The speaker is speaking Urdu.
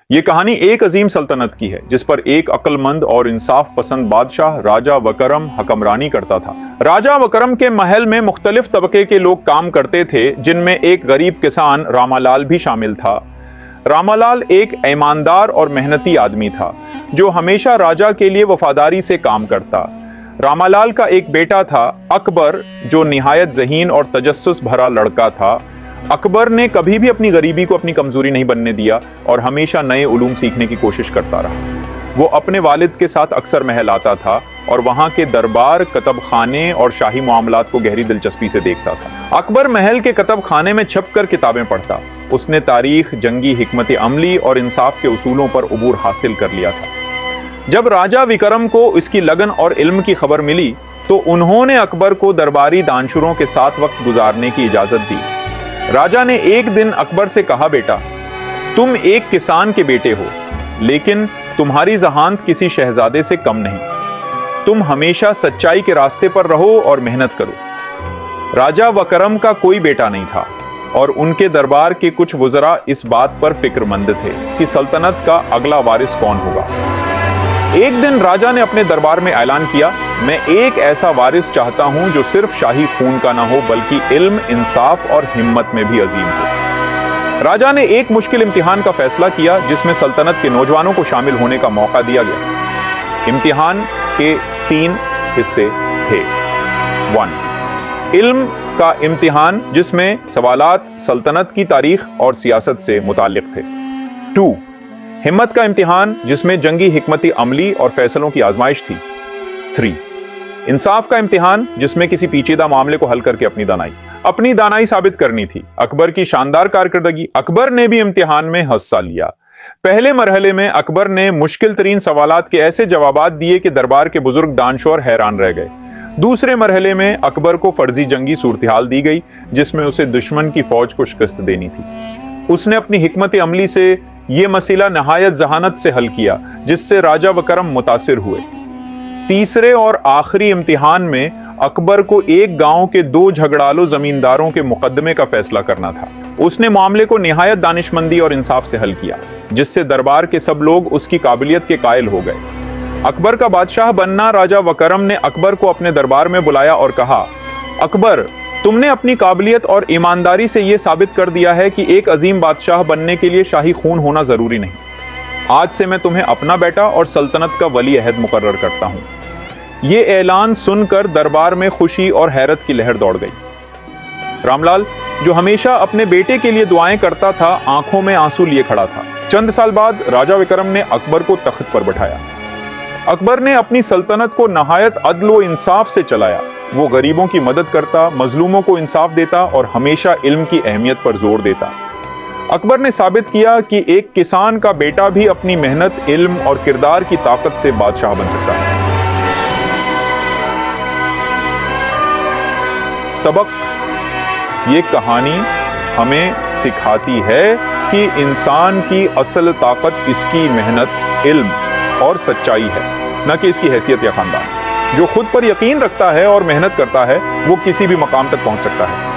یہ کہانی ایک عظیم سلطنت کی ہے جس پر ایک عقل مند اور انصاف پسند بادشاہ راجہ وکرم حکمرانی کرتا تھا۔ راجہ وکرم کے محل میں مختلف طبقے کے لوگ کام کرتے تھے، جن میں ایک غریب کسان راما لال بھی شامل تھا۔ راما لال ایک ایماندار اور محنتی آدمی تھا جو ہمیشہ راجہ کے لیے وفاداری سے کام کرتا۔ راما لال کا ایک بیٹا تھا اکبر، جو نہایت ذہین اور تجسس بھرا لڑکا تھا۔ اکبر نے کبھی بھی اپنی غریبی کو اپنی کمزوری نہیں بننے دیا اور ہمیشہ نئے علوم سیکھنے کی کوشش کرتا رہا۔ وہ اپنے والد کے ساتھ اکثر محل آتا تھا اور وہاں کے دربار، کتب خانے اور شاہی معاملات کو گہری دلچسپی سے دیکھتا تھا۔ اکبر محل کے کتب خانے میں چھپ کر کتابیں پڑھتا۔ اس نے تاریخ، جنگی حکمت عملی اور انصاف کے اصولوں پر عبور حاصل کر لیا تھا۔ جب راجہ وکرم کو اس کی لگن اور علم کی خبر ملی تو انہوں نے اکبر کو درباری دانشوروں کے ساتھ وقت گزارنے کی اجازت دی۔ راجہ نے ایک دن اکبر سے کہا، بیٹا، تم ایک کسان کے بیٹے ہو، لیکن تمہاری ذہانت کسی شہزادے سے کم نہیں۔ تم ہمیشہ سچائی کے راستے پر رہو اور محنت کرو۔ راجہ وکرم کا کوئی بیٹا نہیں تھا اور ان کے دربار کے کچھ وزراء اس بات پر فکر مند تھے کہ سلطنت کا اگلا وارث کون ہوگا۔ ایک دن راجہ نے اپنے دربار میں اعلان کیا، میں ایک ایسا وارث چاہتا ہوں جو صرف شاہی خون کا نہ ہو بلکہ علم، انصاف اور ہمت میں بھی عظیم ہو۔ راجہ نے ایک مشکل امتحان کا فیصلہ کیا جس میں سلطنت کے نوجوانوں کو شامل ہونے کا موقع دیا گیا۔ امتحان کے 3 حصے تھے۔ 1، علم کا امتحان جس میں سوالات سلطنت کی تاریخ اور سیاست سے متعلق تھے۔ 2، ہمت کا امتحان جس میں جنگی حکمت عملی اور فیصلوں کی آزمائش تھی۔ 3، انصاف کا امتحان جس میں کسی پیچیدہ معاملے کو حل کر کے اپنی دانائی ثابت کرنی تھی۔ اکبر کی شاندار کارکردگی۔ اکبر نے بھی امتحان میں حصہ لیا۔ پہلے مرحلے میں اکبر نے مشکل ترین سوالات کے ایسے جوابات دیے کہ دربار کے بزرگ دانشور حیران رہ گئے۔ دوسرے مرحلے میں اکبر کو فرضی جنگی صورتحال دی گئی جس میں اسے دشمن کی فوج کو شکست دینی تھی۔ اس نے اپنی حکمت عملی سے یہ مسئلہ نہایت ذہانت سے حل کیا جس سے راجہ وکرم متاثر ہوئے۔ تیسرے اور آخری امتحان میں اکبر کو ایک گاؤں کے 2 جھگڑالو زمینداروں کے مقدمے کا فیصلہ کرنا تھا۔ اس نے معاملے کو نہایت دانشمندی اور انصاف سے حل کیا جس سے دربار کے سب لوگ اس کی قابلیت کے قائل ہو گئے۔ اکبر کا بادشاہ بننا۔ راجہ وکرم نے اکبر کو اپنے دربار میں بلایا اور کہا، اکبر، تم نے اپنی قابلیت اور ایمانداری سے یہ ثابت کر دیا ہے کہ ایک عظیم بادشاہ بننے کے لیے شاہی خون ہونا ضروری نہیں۔ آج سے میں تمہیں اپنا بیٹا اور سلطنت کا ولی عہد مقرر کرتا ہوں۔ یہ اعلان سن کر دربار میں خوشی اور حیرت کی لہر دوڑ گئی۔ رام لال، جو ہمیشہ اپنے بیٹے کے لیے دعائیں کرتا تھا، آنکھوں میں آنسو لیے کھڑا تھا۔ چند سال بعد راجہ وکرم نے اکبر کو تخت پر بٹھایا۔ اکبر نے اپنی سلطنت کو نہایت عدل و انصاف سے چلایا۔ وہ غریبوں کی مدد کرتا، مظلوموں کو انصاف دیتا اور ہمیشہ علم کی اہمیت پر زور دیتا۔ اکبر نے ثابت کیا کہ ایک کسان کا بیٹا بھی اپنی محنت، علم اور کردار کی طاقت سے بادشاہ بن سکتا ہے۔ سبق: یہ کہانی ہمیں سکھاتی ہے کہ انسان کی اصل طاقت اس کی محنت، علم اور سچائی ہے، نہ کہ اس کی حیثیت یا خاندان۔ جو خود پر یقین رکھتا ہے اور محنت کرتا ہے وہ کسی بھی مقام تک پہنچ سکتا ہے۔